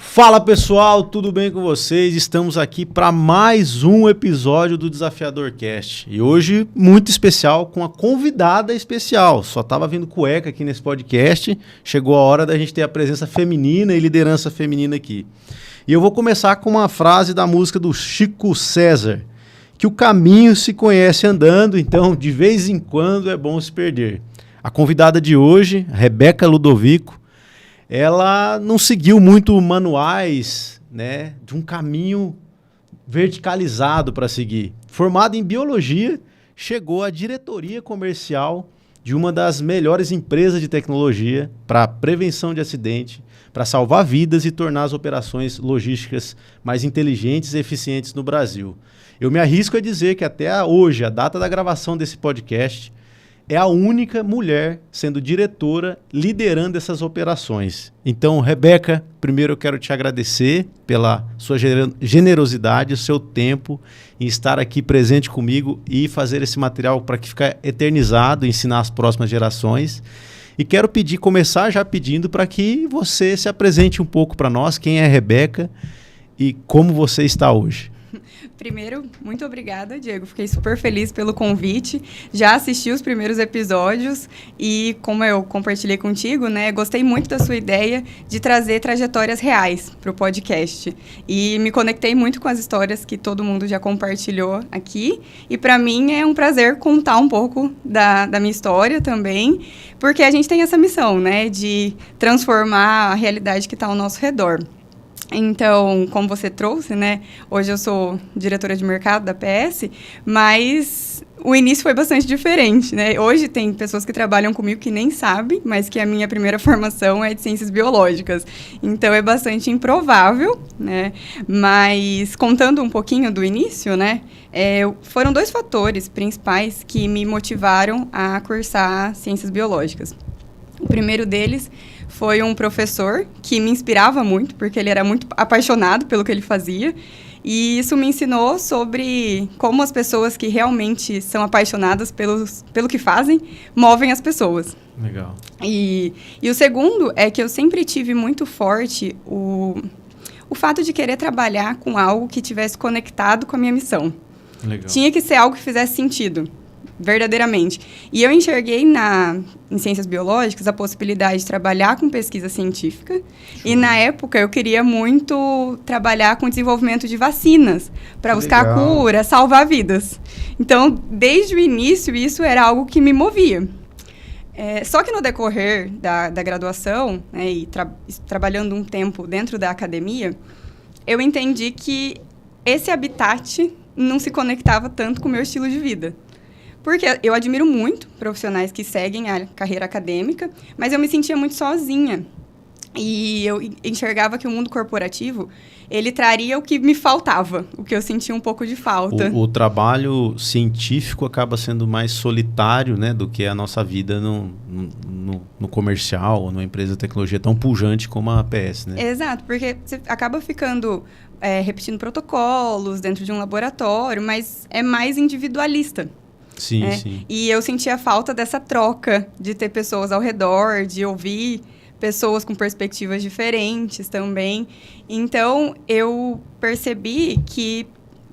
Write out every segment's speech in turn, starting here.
Fala pessoal, tudo bem com vocês? Estamos aqui para mais um episódio do Desafiador Cast. E hoje muito especial, com uma convidada especial. Só estava vindo cueca aqui nesse podcast. Chegou a hora da gente ter a presença feminina e liderança feminina aqui. E eu vou começar com uma frase da música do Chico César, que o caminho se conhece andando, então de vez em quando é bom se perder. A convidada de hoje, Rebeca Ludovico, ela não seguiu muito manuais, né, de um caminho verticalizado para seguir. Formada em biologia, chegou à diretoria comercial de uma das melhores empresas de tecnologia para prevenção de acidente, para salvar vidas e tornar as operações logísticas mais inteligentes e eficientes no Brasil. Eu me arrisco a dizer que até hoje, a data da gravação desse podcast, é a única mulher sendo diretora, liderando essas operações. Então, Rebeca, primeiro eu quero te agradecer pela sua generosidade, o seu tempo em estar aqui presente comigo e fazer esse material para que fique eternizado, ensinar as próximas gerações. E quero começar já pedindo para que você se apresente um pouco para nós, quem é a Rebeca e como você está hoje. Primeiro, muito obrigada, Diego. Fiquei super feliz pelo convite. Já assisti os primeiros episódios e, como eu compartilhei contigo, né, gostei muito da sua ideia de trazer trajetórias reais para o podcast. E me conectei muito com as histórias que todo mundo já compartilhou aqui. E, para mim, é um prazer contar um pouco da minha história também, porque a gente tem essa missão, né, de transformar a realidade que está ao nosso redor. Então, como você trouxe, né, hoje eu sou diretora de mercado da PS, mas o início foi bastante diferente, né? Hoje tem pessoas que trabalham comigo que nem sabem, mas que a minha primeira formação é de ciências biológicas. Então, é bastante improvável, né? Mas, contando um pouquinho do início, né, foram dois fatores principais que me motivaram a cursar ciências biológicas. O primeiro deles foi um professor que me inspirava muito, porque ele era muito apaixonado pelo que ele fazia. E isso me ensinou sobre como as pessoas que realmente são apaixonadas pelo que fazem, movem as pessoas. Legal. E o segundo é que eu sempre tive muito forte o fato de querer trabalhar com algo que tivesse conectado com a minha missão. Legal. Tinha que ser algo que fizesse sentido. Verdadeiramente. E eu enxerguei em ciências biológicas a possibilidade de trabalhar com pesquisa científica. E, na época, eu queria muito trabalhar com desenvolvimento de vacinas para buscar cura, salvar vidas. Então, desde o início, isso era algo que me movia. Só que no decorrer da graduação, né, e trabalhando um tempo dentro da academia, eu entendi que esse habitat não se conectava tanto com o meu estilo de vida. Porque eu admiro muito profissionais que seguem a carreira acadêmica, mas eu me sentia muito sozinha. E eu enxergava que o mundo corporativo, ele traria o que me faltava, o que eu sentia um pouco de falta. O trabalho científico acaba sendo mais solitário, né, do que a nossa vida no comercial ou numa empresa de tecnologia tão pujante como a APS, né? Exato, porque você acaba ficando repetindo protocolos dentro de um laboratório, mas é mais individualista. Sim, sim. E eu sentia falta dessa troca, de ter pessoas ao redor, de ouvir pessoas com perspectivas diferentes também. Então, eu percebi que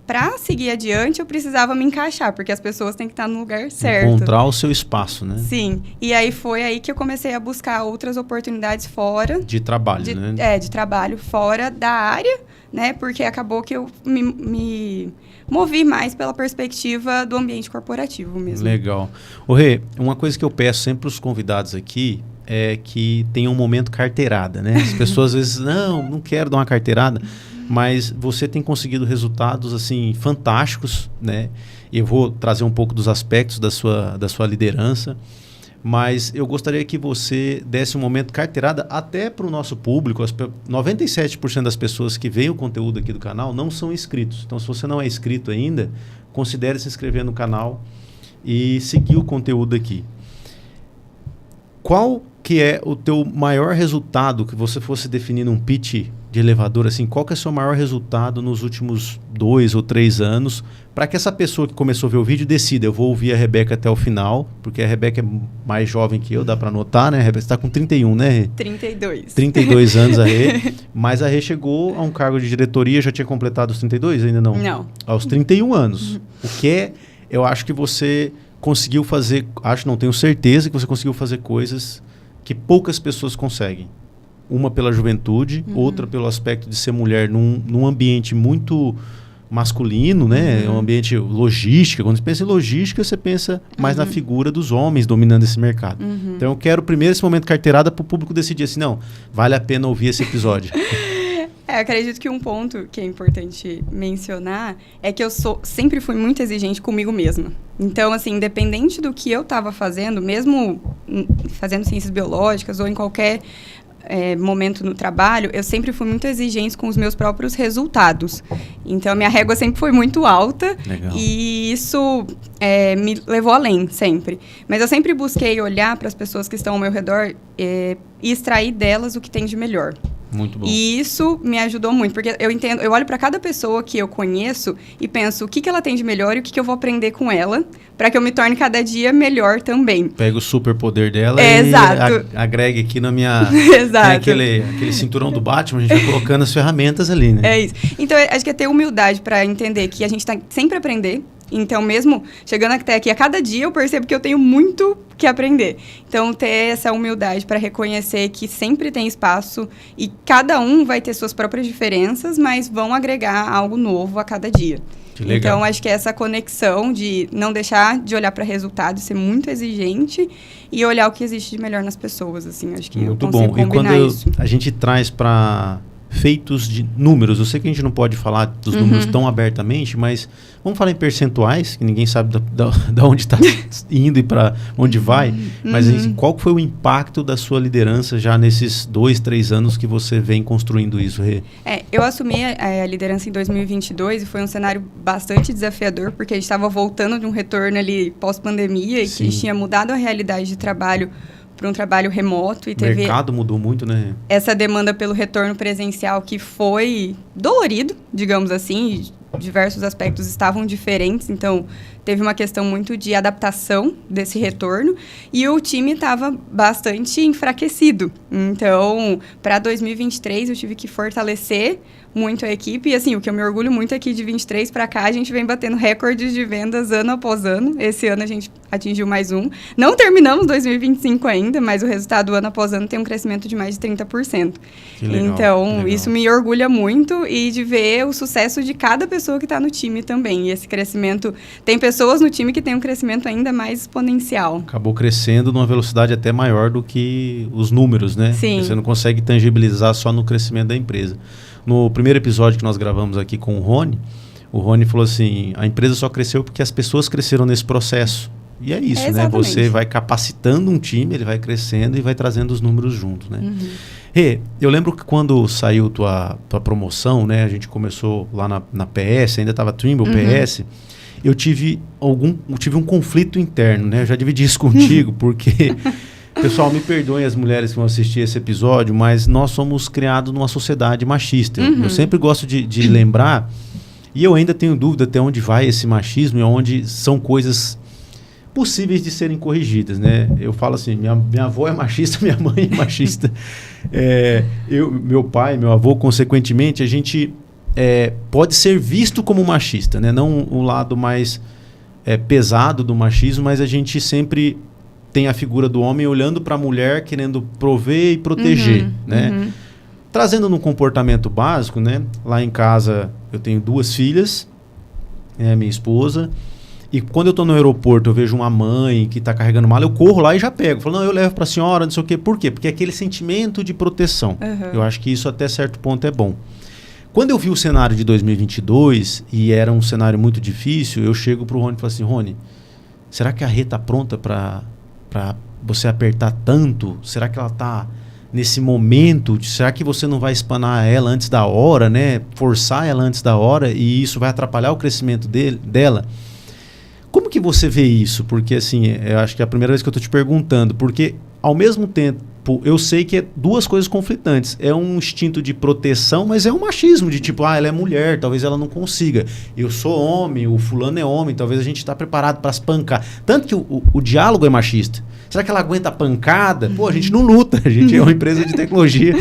para seguir adiante eu precisava me encaixar, porque as pessoas têm que estar no lugar certo. Encontrar o seu espaço, né? Sim. E aí foi aí que eu comecei a buscar outras oportunidades fora... De trabalho, né? De trabalho fora da área, né? Porque acabou que eu me movi mais pela perspectiva do ambiente corporativo mesmo. Legal. Ô Rê, uma coisa que eu peço sempre para os convidados aqui é que tenha um momento carteirada, né? As pessoas às vezes, não quero dar uma carteirada, mas você tem conseguido resultados assim fantásticos, né? Eu vou trazer um pouco dos aspectos da sua liderança, mas eu gostaria que você desse um momento carteirada até para o nosso público. 97% das pessoas que veem o conteúdo aqui do canal não são inscritos. Então, se você não é inscrito ainda, considere se inscrever no canal e seguir o conteúdo aqui. Qual que é o teu maior resultado que você fosse definir num pitch de elevador, assim, qual que é o seu maior resultado nos últimos 2 ou 3 anos, para que essa pessoa que começou a ver o vídeo decida, eu vou ouvir a Rebeca até o final, porque a Rebeca é mais jovem que eu, dá para notar, né? A Rebeca está com 31, né, Rê? 32. 32 anos a Rê, mas a Rê chegou a um cargo de diretoria, já tinha completado os 32? Ainda não? Não. Aos 31 anos. O que eu acho que você conseguiu fazer, não, tenho certeza que você conseguiu fazer coisas que poucas pessoas conseguem. Uma pela juventude, outra pelo aspecto de ser mulher num ambiente muito masculino, né? Um ambiente logística. Quando você pensa em logística, você pensa mais na figura dos homens dominando esse mercado. Então eu quero primeiro esse momento carteirada para o público decidir assim, não, vale a pena ouvir esse episódio. Eu acredito que um ponto que é importante mencionar é que eu sempre fui muito exigente comigo mesma. Então, assim, independente do que eu estava fazendo, mesmo fazendo ciências biológicas ou em qualquer momento no trabalho, eu sempre fui muito exigente com os meus próprios resultados. Então, minha régua sempre foi muito alta. Legal. E isso me levou além, sempre. Mas eu sempre busquei olhar para as pessoas que estão ao meu redor e extrair delas o que tem de melhor. Muito bom. E isso me ajudou muito, porque eu olho para cada pessoa que eu conheço e penso o que ela tem de melhor e o que eu vou aprender com ela, para que eu me torne cada dia melhor também. Pega o superpoder dela e agregue aqui na minha... Exato. Tem aquele cinturão do Batman, a gente vai colocando as ferramentas ali, né? É isso. Então, acho que é ter humildade para entender que a gente tá sempre a aprender. Então, mesmo chegando até aqui, a cada dia eu percebo que eu tenho muito que aprender. Então, ter essa humildade para reconhecer que sempre tem espaço e cada um vai ter suas próprias diferenças, mas vão agregar algo novo a cada dia. Que legal. Então, acho que é essa conexão de não deixar de olhar para resultados, ser muito exigente e olhar o que existe de melhor nas pessoas. Assim, acho que muito eu consigo bom. combinar E quando isso. A gente traz para feitos de números, eu sei que a gente não pode falar dos números tão abertamente, mas vamos falar em percentuais, que ninguém sabe da onde está indo e para onde vai, mas qual foi o impacto da sua liderança já nesses 2, 3 anos que você vem construindo isso, Rê? Eu assumi a liderança em 2022 e foi um cenário bastante desafiador, porque a gente estava voltando de um retorno ali pós-pandemia e que a gente tinha mudado a realidade de trabalho para um trabalho remoto. E teve o mercado mudou muito, né? Essa demanda pelo retorno presencial que foi dolorido, digamos assim, diversos aspectos estavam diferentes, então teve uma questão muito de adaptação desse retorno e o time estava bastante enfraquecido. Então, para 2023, eu tive que fortalecer muito a equipe e, assim, o que eu me orgulho muito é que de 23 para cá a gente vem batendo recordes de vendas ano após ano. Esse ano a gente atingiu mais um. Não terminamos 2025 ainda, mas o resultado ano após ano tem um crescimento de mais de 30%. Que legal, então, que legal. Isso me orgulha muito e de ver o sucesso de cada pessoa que está no time também. E esse crescimento... Tem pessoas no time que tem um crescimento ainda mais exponencial. Acabou crescendo numa velocidade até maior do que os números, né? Sim. Você não consegue tangibilizar só no crescimento da empresa. No primeiro episódio que nós gravamos aqui com o Rony falou assim, a empresa só cresceu porque as pessoas cresceram nesse processo. E é isso, né? Você vai capacitando um time, ele vai crescendo e vai trazendo os números juntos, né? Rê, eu lembro que quando saiu tua promoção, né? A gente começou lá na PS, ainda estava Trimble PS, eu tive um conflito interno, né? Eu já dividi isso contigo, porque... Pessoal, me perdoem as mulheres que vão assistir esse episódio, mas nós somos criados numa sociedade machista. Eu sempre gosto de lembrar, e eu ainda tenho dúvida até onde vai esse machismo e onde são coisas possíveis de serem corrigidas, né? Eu falo assim, minha avó é machista, minha mãe é machista. Meu pai, meu avô, consequentemente, a gente pode ser visto como machista, né? Não o lado mais pesado do machismo, mas a gente sempre... tem a figura do homem olhando para a mulher, querendo prover e proteger, né? Trazendo no comportamento básico, né? Lá em casa eu tenho 2 filhas, minha esposa, e quando eu estou no aeroporto eu vejo uma mãe que está carregando mala, eu corro lá e já pego. Falo, não, eu levo para a senhora, não sei o quê. Por quê? Porque é aquele sentimento de proteção. Eu acho que isso até certo ponto é bom. Quando eu vi o cenário de 2022, e era um cenário muito difícil, eu chego para o Rony e falo assim, Rony, será que a Rê está pronta para você apertar tanto? Será que ela está nesse momento? Será que você não vai espanar ela antes da hora, né? Forçar ela antes da hora e isso vai atrapalhar o crescimento dela? Como que você vê isso? Porque assim, eu acho que é a primeira vez que eu estou te perguntando, porque ao mesmo tempo tipo, eu sei que é duas coisas conflitantes. É um instinto de proteção, mas é um machismo de tipo, ela é mulher, talvez ela não consiga. Eu sou homem, o fulano é homem, talvez a gente está preparado para as pancar. Tanto que o diálogo é machista. Será que ela aguenta a pancada? Pô, a gente não luta, a gente é uma empresa de tecnologia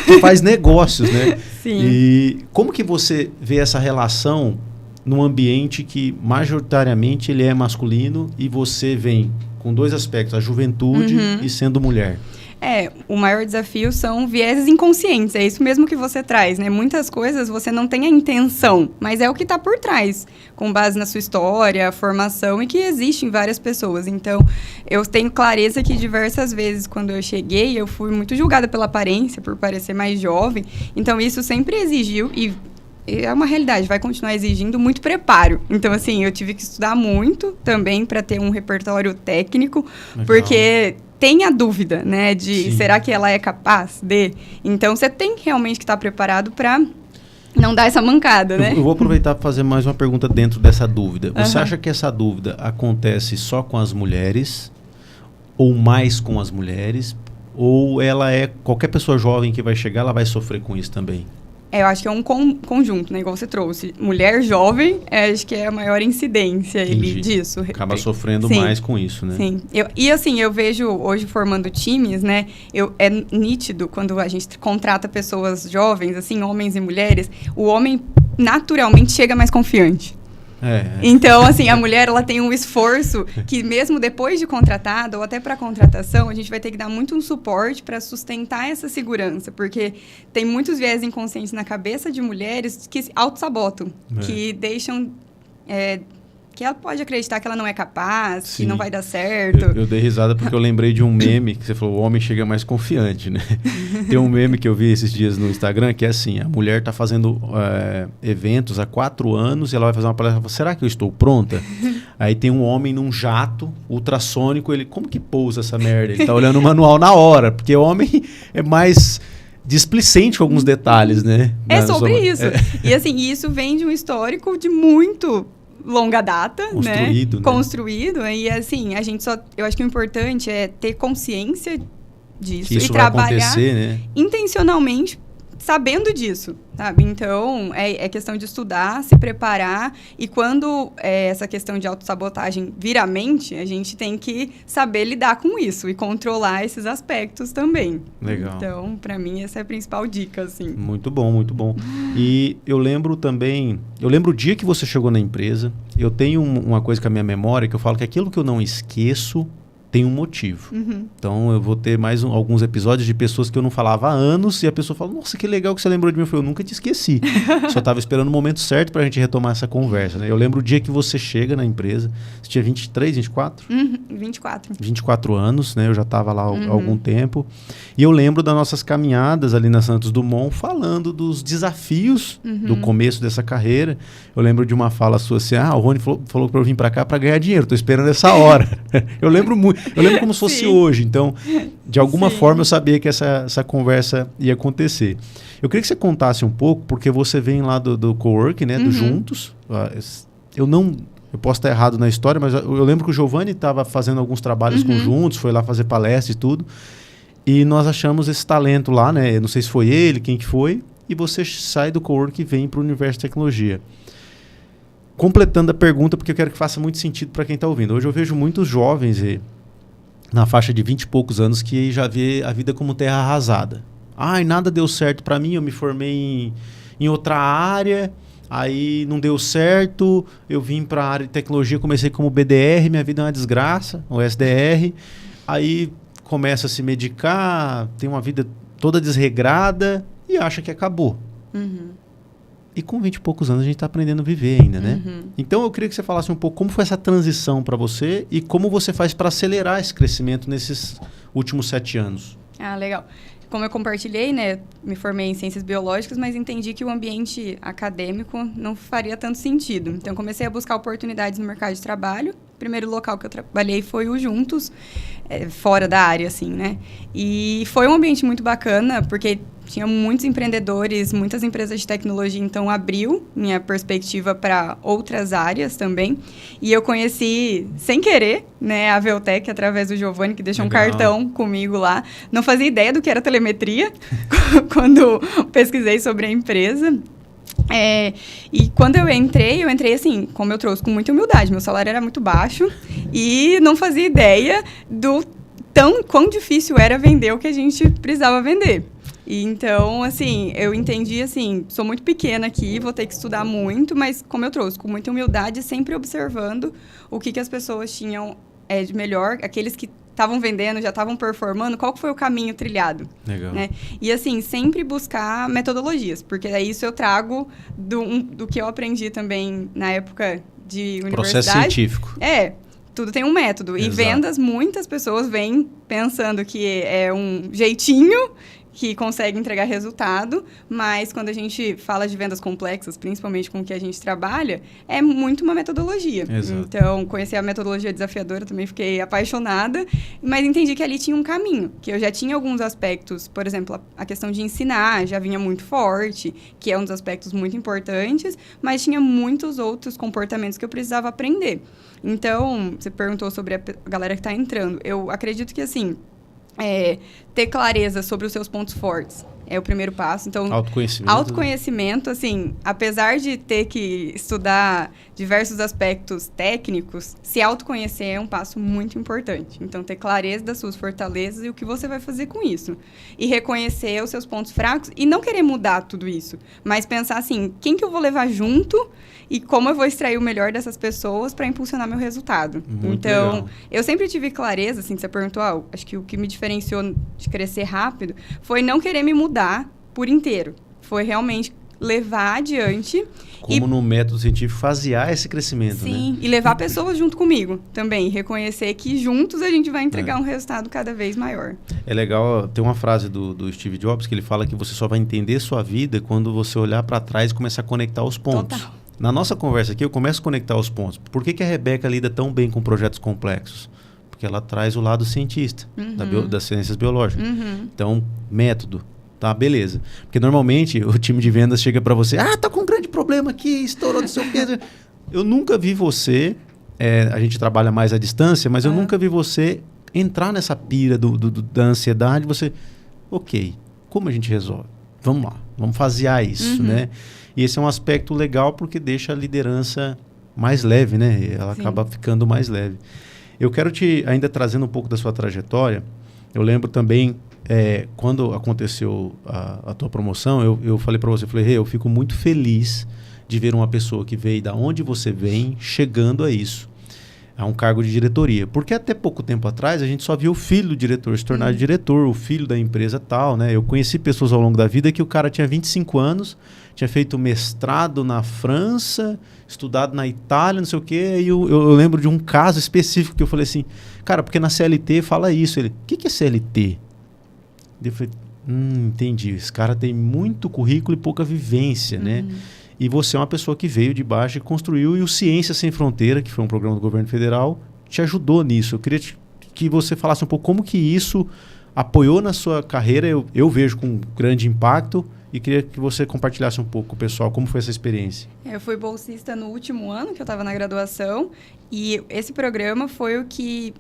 que faz negócios, né? Sim. E como que você vê essa relação num ambiente que majoritariamente ele é masculino e você vem com dois aspectos, a juventude e sendo mulher? O maior desafio são vieses inconscientes, é isso mesmo que você traz, né? Muitas coisas você não tem a intenção, mas é o que está por trás, com base na sua história, formação e que existe em várias pessoas. Então, eu tenho clareza que diversas vezes, quando eu cheguei, eu fui muito julgada pela aparência, por parecer mais jovem. Então, isso sempre exigiu e é uma realidade, vai continuar exigindo muito preparo. Então, assim, eu tive que estudar muito também para ter um repertório técnico, Legal. Porque tem a dúvida, né, de Sim. será que ela é capaz de? Então, você tem realmente que estar preparado para não dar essa mancada, né? Eu vou aproveitar para fazer mais uma pergunta dentro dessa dúvida. Você acha que essa dúvida acontece só com as mulheres ou mais com as mulheres? Ou ela é qualquer pessoa jovem que vai chegar, ela vai sofrer com isso também? Eu acho que é um conjunto, né? Igual você trouxe. Mulher jovem, acho que é a maior incidência disso. Acaba sofrendo Sim. mais com isso, né? Sim. E assim, eu vejo hoje formando times, né? É nítido quando a gente contrata pessoas jovens, assim, homens e mulheres, o homem naturalmente chega mais confiante. Então, assim, a mulher, ela tem um esforço que mesmo depois de contratada ou até para contratação, a gente vai ter que dar muito um suporte para sustentar essa segurança, porque tem muitos viés inconscientes na cabeça de mulheres que se autossabotam, que deixam... que ela pode acreditar que ela não é capaz, Sim. que não vai dar certo. Eu dei risada porque eu lembrei de um meme que você falou, o homem chega mais confiante, né? Tem um meme que eu vi esses dias no Instagram que é assim, a mulher tá fazendo eventos há 4 anos e ela vai fazer uma palestra e fala, será que eu estou pronta? Aí tem um homem num jato ultrassônico, ele, como que pousa essa merda? Ele tá olhando o manual na hora, porque o homem é mais displicente com alguns detalhes, né? É sobre isso. E assim, isso vem de um histórico de muito... longa data, construído, né? Construído, e assim, a gente eu acho que o importante é ter consciência disso que isso e vai trabalhar acontecer, né? intencionalmente sabendo disso, sabe? Então, é questão de estudar, se preparar, e quando essa questão de autossabotagem vir à mente, a gente tem que saber lidar com isso e controlar esses aspectos também. Legal. Então, para mim, essa é a principal dica, assim. Muito bom, muito bom. E eu lembro também, o dia que você chegou na empresa, eu tenho uma coisa com a minha memória, que eu falo que aquilo que eu não esqueço tem um motivo. Então, eu vou ter mais alguns episódios de pessoas que eu não falava há anos e a pessoa fala, nossa, que legal que você lembrou de mim. Eu falei, eu nunca te esqueci. Só estava esperando o momento certo para a gente retomar essa conversa, né? Eu lembro o dia que você chega na empresa, você tinha 23, 24? 24. 24 anos, né? Eu já estava lá há algum tempo. E eu lembro das nossas caminhadas ali na Santos Dumont, falando dos desafios do começo dessa carreira. Eu lembro de uma fala sua assim, o Rony falou para eu vir para cá para ganhar dinheiro, estou esperando essa hora. Eu lembro muito. Eu lembro como se fosse hoje. Então, de alguma forma, eu sabia que essa conversa ia acontecer. Eu queria que você contasse um pouco, porque você vem lá do Cowork, né? Do Juntos. Eu posso estar errado na história, mas eu lembro que o Giovanni estava fazendo alguns trabalhos conjuntos, foi lá fazer palestra e tudo. E nós achamos esse talento lá, né? Eu não sei se foi ele, quem que foi. E você sai do Cowork e vem para o Universo de Tecnologia. Completando a pergunta, porque eu quero que faça muito sentido para quem está ouvindo. Hoje eu vejo muitos jovens na faixa de 20 e poucos anos que já vê a vida como terra arrasada. Nada deu certo para mim, eu me formei em outra área, aí não deu certo, eu vim para a área de tecnologia, comecei como BDR, minha vida é uma desgraça, o SDR, aí começa a se medicar, tem uma vida toda desregrada e acha que acabou. E com 20 e poucos anos a gente está aprendendo a viver ainda, né? Então eu queria que você falasse um pouco como foi essa transição para você e como você faz para acelerar esse crescimento nesses últimos 7 anos. Legal. Como eu compartilhei, né, me formei em ciências biológicas, mas entendi que o ambiente acadêmico não faria tanto sentido. Então, comecei a buscar oportunidades no mercado de trabalho. O primeiro local que eu trabalhei foi o Juntos, fora da área, assim, né? E foi um ambiente muito bacana, porque tinha muitos empreendedores, muitas empresas de tecnologia, então abriu minha perspectiva para outras áreas também. E eu conheci, sem querer, né, a Veltec através do Giovanni, que deixou um cartão comigo lá. Não fazia ideia do que era telemetria quando pesquisei sobre a empresa. E quando eu entrei assim, como eu trouxe, com muita humildade. Meu salário era muito baixo e não fazia ideia do quão difícil era vender o que a gente precisava vender. E então, assim, eu entendi, assim, sou muito pequena aqui, vou ter que estudar muito, mas como eu trouxe, com muita humildade, sempre observando o que as pessoas tinham de melhor, aqueles que estavam vendendo, já estavam performando, qual que foi o caminho trilhado. Legal. Né? E, assim, sempre buscar metodologias, porque isso eu trago do que eu aprendi também na época de universidade. Processo científico. Tudo tem um método. Exato. E vendas, muitas pessoas vêm pensando que é um jeitinho que consegue entregar resultado, mas quando a gente fala de vendas complexas, principalmente com o que a gente trabalha, é muito uma metodologia. Exato. Então, conheci a metodologia desafiadora, também fiquei apaixonada, mas entendi que ali tinha um caminho, que eu já tinha alguns aspectos, por exemplo, a questão de ensinar já vinha muito forte, que é um dos aspectos muito importantes, mas tinha muitos outros comportamentos que eu precisava aprender. Então, você perguntou sobre a galera que está entrando. Eu acredito que, assim, ter clareza sobre os seus pontos fortes é o primeiro passo. Então, autoconhecimento, assim, apesar de ter que estudar diversos aspectos técnicos, se autoconhecer é um passo muito importante. Então, ter clareza das suas fortalezas e o que você vai fazer com isso. E reconhecer os seus pontos fracos e não querer mudar tudo isso, mas pensar assim, quem que eu vou levar junto e como eu vou extrair o melhor dessas pessoas para impulsionar meu resultado. Muito então, legal. Eu sempre tive clareza, assim, você perguntou, acho que o que me diferenciou de crescer rápido foi não querer me mudar por inteiro. Foi realmente levar adiante. Como no método científico, fasear esse crescimento, sim, né? E levar pessoas junto comigo também. Reconhecer que juntos a gente vai entregar um resultado cada vez maior. É legal, tem uma frase do Steve Jobs que ele fala que você só vai entender sua vida quando você olhar para trás e começar a conectar os pontos. Total. Na nossa conversa aqui, eu começo a conectar os pontos. Por que a Rebeca lida tão bem com projetos complexos? Porque ela traz o lado cientista, das ciências biológicas. Então, método. Tá, beleza. Porque normalmente o time de vendas chega para você, tá com um grande problema aqui, estourou não sei o quê. Eu nunca vi você, a gente trabalha mais à distância, mas eu nunca vi você entrar nessa pira da ansiedade. Você, ok, como a gente resolve? Vamos lá, vamos fasear isso, né? E esse é um aspecto legal porque deixa a liderança mais leve, né? Ela acaba ficando mais leve. Eu quero ainda trazendo um pouco da sua trajetória, eu lembro também, quando aconteceu a tua promoção, eu falei para você, eu fico muito feliz de ver uma pessoa que veio da onde você vem chegando a isso, a um cargo de diretoria. Porque até pouco tempo atrás a gente só via o filho do diretor se tornar diretor, o filho da empresa tal, né? Eu conheci pessoas ao longo da vida que o cara tinha 25 anos, tinha feito mestrado na França, estudado na Itália, não sei o quê, e eu lembro de um caso específico que eu falei assim, cara, porque na CLT fala isso. Ele, o que é CLT? Eu falei, entendi, esse cara tem muito currículo e pouca vivência, né? E você é uma pessoa que veio de baixo e construiu, e o Ciência Sem Fronteira, que foi um programa do governo federal, te ajudou nisso. Eu queria que você falasse um pouco como que isso apoiou na sua carreira. Eu vejo com grande impacto e queria que você compartilhasse um pouco com o pessoal como foi essa experiência. Eu fui bolsista no último ano que eu estava na graduação e esse programa foi o que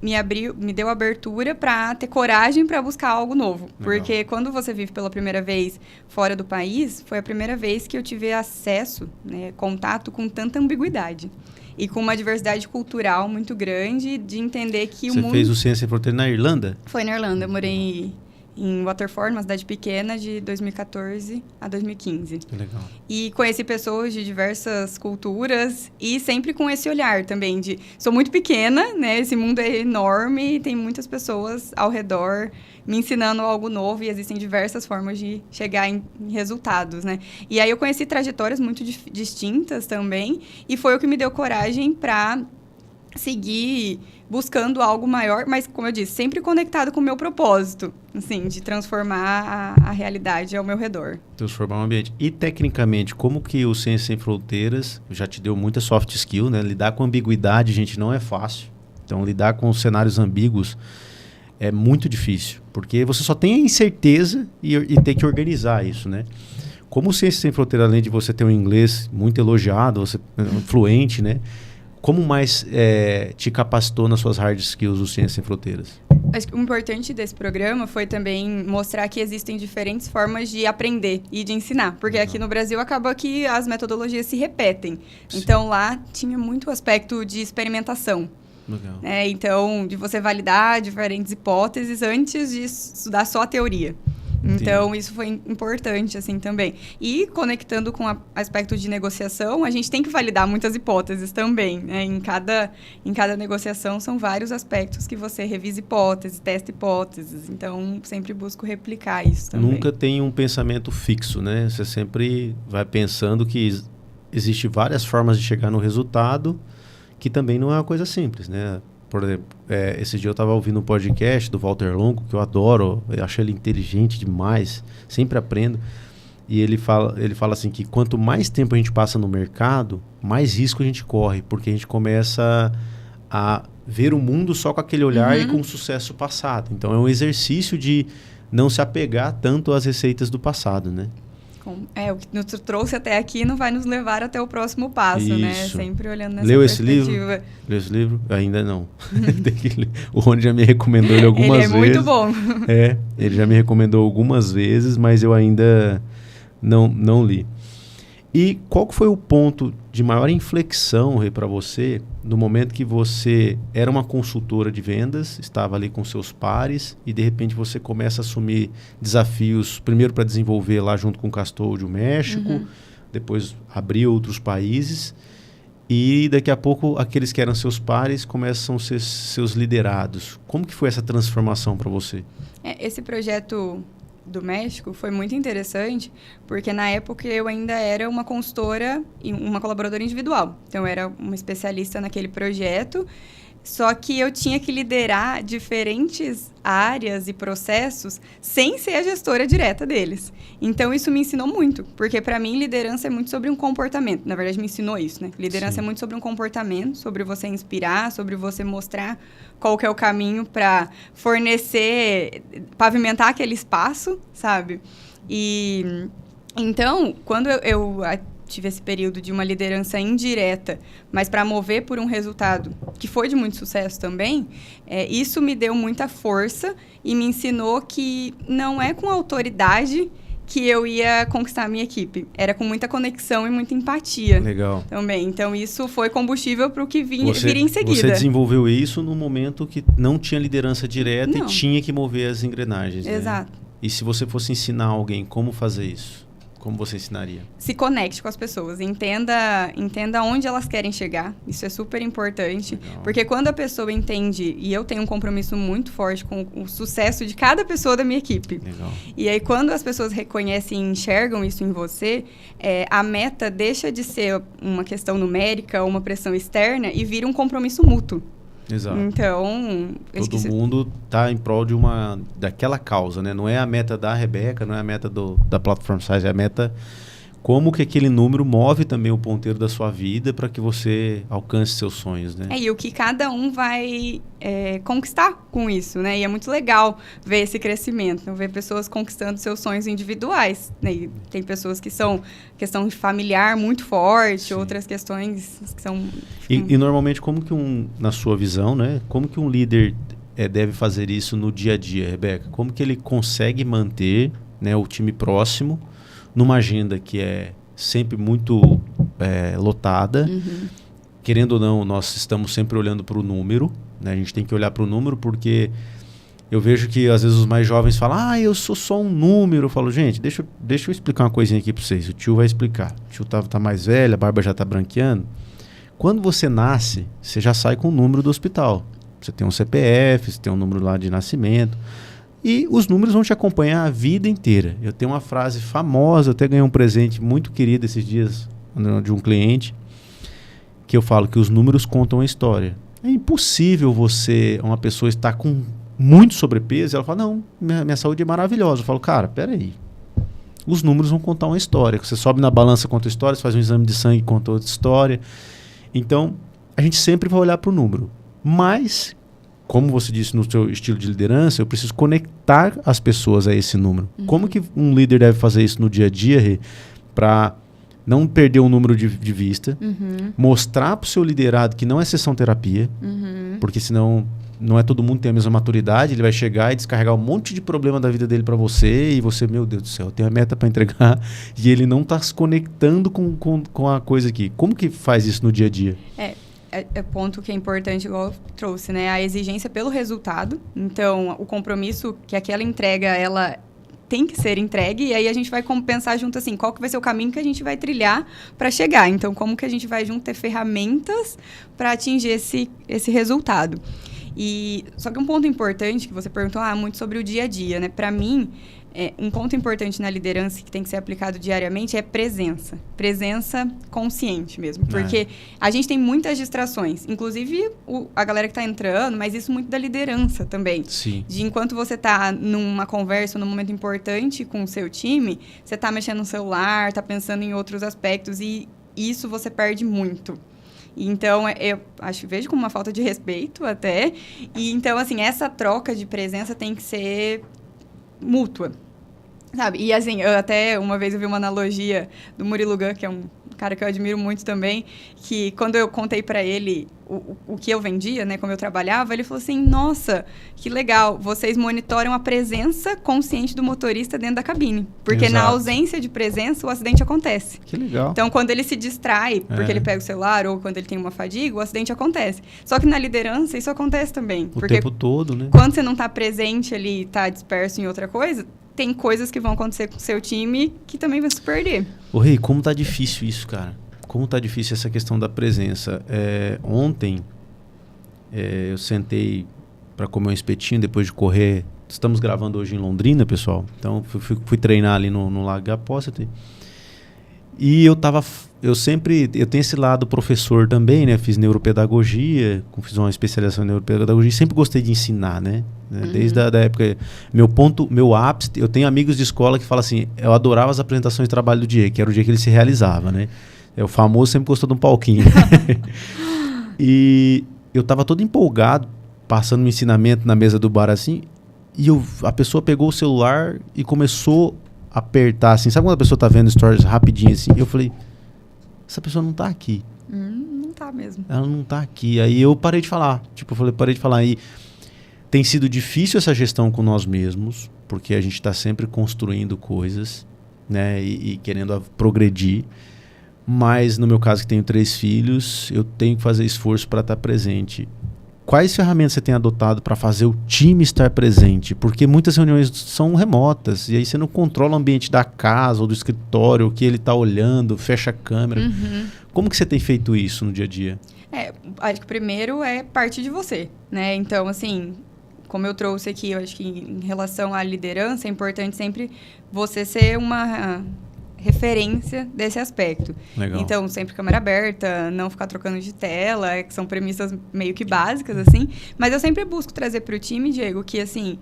me deu abertura para ter coragem para buscar algo novo. Legal. Porque quando você vive pela primeira vez fora do país, foi a primeira vez que eu tive acesso, né, contato com tanta ambiguidade. E com uma diversidade cultural muito grande, de entender que Você o mundo... fez o Ciência Sem Fronteira na Irlanda? Foi na Irlanda. Eu morei em Waterford, uma cidade pequena, de 2014 a 2015. Que legal. E conheci pessoas de diversas culturas e sempre com esse olhar também de... Sou muito pequena, né? Esse mundo é enorme e tem muitas pessoas ao redor me ensinando algo novo e existem diversas formas de chegar em resultados, né? E aí eu conheci trajetórias muito distintas também e foi o que me deu coragem para seguir buscando algo maior, mas, como eu disse, sempre conectado com o meu propósito, assim, de transformar a realidade ao meu redor. Transformar o ambiente. E, tecnicamente, como que o Ciência Sem Fronteiras já te deu muita soft skill, né? Lidar com ambiguidade, gente, não é fácil. Então, lidar com cenários ambíguos, é muito difícil, porque você só tem a incerteza e tem que organizar isso, né? Como o Ciência Sem Fronteira, além de você ter um inglês muito elogiado, você fluente, né? Como mais te capacitou nas suas hard skills o Ciência Sem Fronteiras? Acho que o importante desse programa foi também mostrar que existem diferentes formas de aprender e de ensinar. Porque aqui no Brasil acaba que as metodologias se repetem. Sim. Então, lá tinha muito aspecto de experimentação. Legal. Então, de você validar diferentes hipóteses antes de estudar só a teoria. Então, isso foi importante, assim, também. E, conectando com o aspecto de negociação, a gente tem que validar muitas hipóteses também, né? Em cada negociação, são vários aspectos que você revisa hipóteses, testa hipóteses. Então, sempre busco replicar isso também. Nunca tem um pensamento fixo, né? Você sempre vai pensando que existe várias formas de chegar no resultado, que também não é uma coisa simples, né? Por exemplo, esse dia eu estava ouvindo um podcast do Walter Longo, que eu adoro, eu acho ele inteligente demais, sempre aprendo. E ele fala assim que quanto mais tempo a gente passa no mercado, mais risco a gente corre, porque a gente começa a ver o mundo só com aquele olhar e com o sucesso passado. Então é um exercício de não se apegar tanto às receitas do passado, né? O que nos trouxe até aqui não vai nos levar até o próximo passo, Isso. né? Sempre olhando nessa Leu perspectiva. Leu esse livro? Ainda não. O Rony já me recomendou ele algumas vezes. Ele é muito bom. Ele já me recomendou algumas vezes, mas eu ainda não li. E qual que foi o ponto de maior inflexão, Rê, para você, no momento que você era uma consultora de vendas, estava ali com seus pares e de repente você começa a assumir desafios, primeiro para desenvolver lá junto com o Castoldi o México, depois abrir outros países e daqui a pouco aqueles que eram seus pares começam a ser seus liderados. Como que foi essa transformação para você? Esse projeto do México foi muito interessante, porque na época eu ainda era uma consultora e uma colaboradora individual. Então, eu era uma especialista naquele projeto, só que eu tinha que liderar diferentes áreas e processos sem ser a gestora direta deles. Então, isso me ensinou muito, porque para mim liderança é muito sobre um comportamento. Na verdade, me ensinou isso, né? Liderança é muito sobre um comportamento, sobre você inspirar, sobre você mostrar qual que é o caminho para fornecer, pavimentar aquele espaço, sabe? E então, quando eu tive esse período de uma liderança indireta, mas para mover por um resultado que foi de muito sucesso também, isso me deu muita força e me ensinou que não é com autoridade que eu ia conquistar a minha equipe. Era com muita conexão e muita empatia. Legal. Também. Então, isso foi combustível para o que viria em seguida. Você desenvolveu isso no momento que não tinha liderança direta e tinha que mover as engrenagens. Exato. Né? E se você fosse ensinar alguém como fazer isso? Como você ensinaria? Se conecte com as pessoas, entenda onde elas querem chegar. Isso é super importante. Legal. Porque quando a pessoa entende, e eu tenho um compromisso muito forte com o sucesso de cada pessoa da minha equipe. Legal. E aí, quando as pessoas reconhecem e enxergam isso em você, a meta deixa de ser uma questão numérica ou uma pressão externa e vira um compromisso mútuo. Exato. Então, todo mundo está em prol daquela causa, né? Não é a meta da Rebeca, não é a meta da Platform Size, é a meta como que aquele número move também o ponteiro da sua vida para que você alcance seus sonhos, né? E o que cada um vai conquistar com isso, né? E é muito legal ver esse crescimento, então, ver pessoas conquistando seus sonhos individuais, né? E tem pessoas que são questão familiar muito forte, Sim. Outras questões que são... E normalmente, como que na sua visão, né? Como que um líder deve fazer isso no dia a dia, Rebeca? Como que ele consegue manter, né, o time próximo numa agenda que é sempre muito lotada? Querendo ou não, nós estamos sempre olhando para o número, né? A gente tem que olhar para o número porque eu vejo que às vezes os mais jovens falam, eu sou só um número. Eu falo, gente, deixa eu explicar uma coisinha aqui para vocês. O tio vai explicar. O tio tá mais velho, a barba já está branqueando. Quando você nasce, você já sai com o número do hospital. Você tem um CPF, você tem um número lá de nascimento. E os números vão te acompanhar a vida inteira. Eu tenho uma frase famosa, eu até ganhei um presente muito querido esses dias de um cliente, que eu falo que os números contam a história. É impossível uma pessoa estar com muito sobrepeso e ela fala, não, minha saúde é maravilhosa. Eu falo, cara, peraí. Os números vão contar uma história. Você sobe na balança, conta história, você faz um exame de sangue, conta outra história. Então, a gente sempre vai olhar para o número. Mas como você disse no seu estilo de liderança, eu preciso conectar as pessoas a esse número. Como que um líder deve fazer isso no dia a dia, para não perder o número de vista, mostrar para o seu liderado que não é sessão terapia, porque senão não é todo mundo que tem a mesma maturidade, ele vai chegar e descarregar um monte de problema da vida dele para você, e você, meu Deus do céu, tem a meta para entregar, e ele não está se conectando com a coisa aqui. Como que faz isso no dia a dia? É ponto que é importante, igual eu trouxe, né? A exigência pelo resultado. Então, o compromisso que aquela entrega, ela tem que ser entregue, e aí a gente vai pensar junto assim, qual que vai ser o caminho que a gente vai trilhar para chegar. Então, como que a gente vai junto ter ferramentas para atingir esse resultado. Só que um ponto importante que você perguntou, muito sobre o dia a dia, né? Para mim, um ponto importante na liderança que tem que ser aplicado diariamente é presença. Presença consciente mesmo. Porque a gente tem muitas distrações. Inclusive, a galera que está entrando, mas isso muito da liderança também. Sim. De enquanto você está numa conversa, num momento importante com o seu time, você está mexendo no celular, está pensando em outros aspectos, e isso você perde muito. Então, eu vejo como uma falta de respeito até. E então, assim, essa troca de presença tem que ser mútua. Sabe? E assim, até uma vez eu vi uma analogia do Murilo Gun, que é um cara que eu admiro muito também, que quando eu contei para ele o que eu vendia, né, como eu trabalhava, ele falou assim, nossa, que legal, vocês monitoram a presença consciente do motorista dentro da cabine. Porque na ausência de presença, o acidente acontece. Que legal. Então, quando ele se distrai, porque ele pega o celular, ou quando ele tem uma fadiga, o acidente acontece. Só que na liderança, isso acontece também. O tempo todo, né? Quando você não está presente ali, está disperso em outra coisa, tem coisas que vão acontecer com o seu time que também vão se perder. Ô Rei, como tá difícil isso, cara? Como tá difícil essa questão da presença. Ontem, eu sentei para comer um espetinho depois de correr. Estamos gravando hoje em Londrina, pessoal. Então, fui treinar ali no Lago Apóstata. E eu tenho esse lado professor também, né? Fiz neuropedagogia, fiz uma especialização em neuropedagogia. Sempre gostei de ensinar, né? Desde a época, meu ápice, eu tenho amigos de escola que falam assim, eu adorava as apresentações de trabalho do Diego, que era o dia que ele se realizava, né? O famoso sempre gostou de um palquinho. E eu tava todo empolgado, passando um ensinamento na mesa do bar assim, e a pessoa pegou o celular e começou a apertar assim, sabe quando a pessoa tá vendo stories rapidinho assim? Eu falei, essa pessoa não tá aqui. Não tá mesmo. Ela não tá aqui. Aí eu parei de falar. Parei de falar. E tem sido difícil essa gestão com nós mesmos, porque a gente está sempre construindo coisas, né? E querendo progredir. Mas no meu caso, que tenho 3 filhos, eu tenho que fazer esforço para estar presente. Quais ferramentas você tem adotado para fazer o time estar presente? Porque muitas reuniões são remotas, e aí você não controla o ambiente da casa ou do escritório, o que ele está olhando, fecha a câmera. Como que você tem feito isso no dia a dia? Acho que primeiro é partir de você, né? Então, assim, como eu trouxe aqui, eu acho que em relação à liderança, é importante sempre você ser uma referência desse aspecto. Legal. Então, sempre câmera aberta, não ficar trocando de tela, que são premissas meio que básicas, assim. Mas eu sempre busco trazer para o time, Diego, que, assim,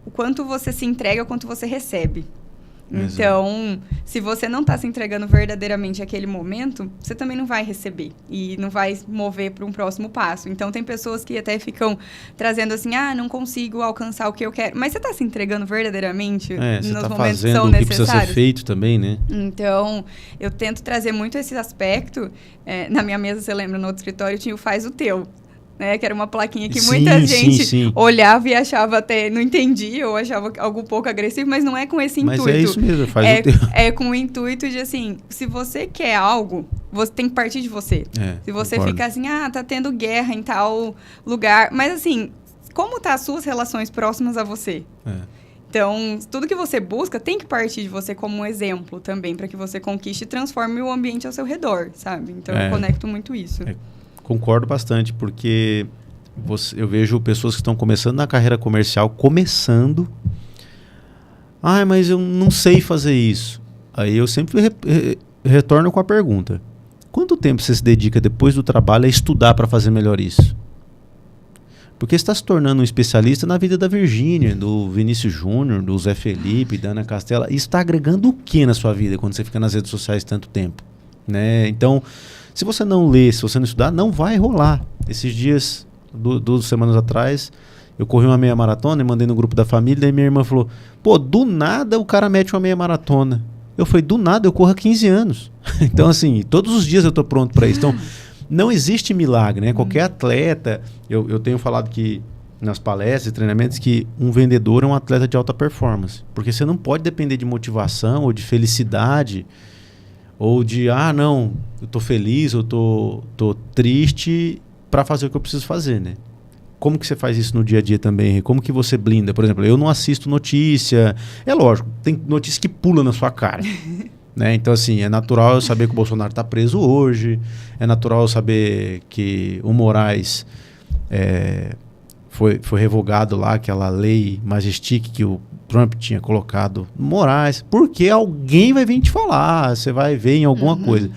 o quanto você se entrega, o quanto você recebe. Então, se você não está se entregando verdadeiramente àquele momento, você também não vai receber e não vai mover para um próximo passo. Então, tem pessoas que até ficam trazendo assim, não consigo alcançar o que eu quero. Mas você está se entregando verdadeiramente nos momentos que são necessários? Você está fazendo o que precisa ser feito também, né? Então, eu tento trazer muito esse aspecto. Na minha mesa, você lembra, no outro escritório, tinha o Faz o Teu. Né, que era uma plaquinha que muita gente olhava e achava até, não entendia, ou achava algo pouco agressivo, mas não é com esse intuito. Mas é isso mesmo, faz o teu. É com o intuito de, assim, se você quer algo, você tem que partir de você. Se você ficar assim, tá tendo guerra em tal lugar, mas assim, como tá as suas relações próximas a você? Então, tudo que você busca tem que partir de você como um exemplo também, para que você conquiste e transforme o ambiente ao seu redor, sabe? Então, eu conecto muito isso. Concordo bastante, porque eu vejo pessoas que estão começando na carreira comercial, mas eu não sei fazer isso. Aí eu sempre retorno com a pergunta, quanto tempo você se dedica depois do trabalho a estudar para fazer melhor isso? Porque você está se tornando um especialista na vida da Virgínia, do Vinícius Júnior, do Zé Felipe, da Ana Castela. Isso está agregando o que na sua vida quando você fica nas redes sociais tanto tempo? Né? Então, se você não ler, se você não estudar, não vai rolar. Esses dias, 2 semanas atrás, eu corri uma meia maratona e mandei no grupo da família, daí minha irmã falou, pô, do nada o cara mete uma meia maratona. Eu falei, do nada eu corro há 15 anos. Então, assim, todos os dias eu tô pronto para isso. Então, não existe milagre, né? Qualquer atleta, eu tenho falado que nas palestras e treinamentos que um vendedor é um atleta de alta performance. Porque você não pode depender de motivação ou de felicidade ou de, não, eu tô feliz, eu tô triste para fazer o que eu preciso fazer, né? Como que você faz isso no dia a dia também? Como que você blinda? Por exemplo, eu não assisto notícia. É lógico, tem notícia que pula na sua cara. Né? Então, assim, é natural eu saber que o Bolsonaro está preso hoje. É natural eu saber que o Moraes foi revogado lá, aquela lei Majestic que o Trump tinha colocado no Moraes. Porque alguém vai vir te falar. Você vai ver em alguma coisa.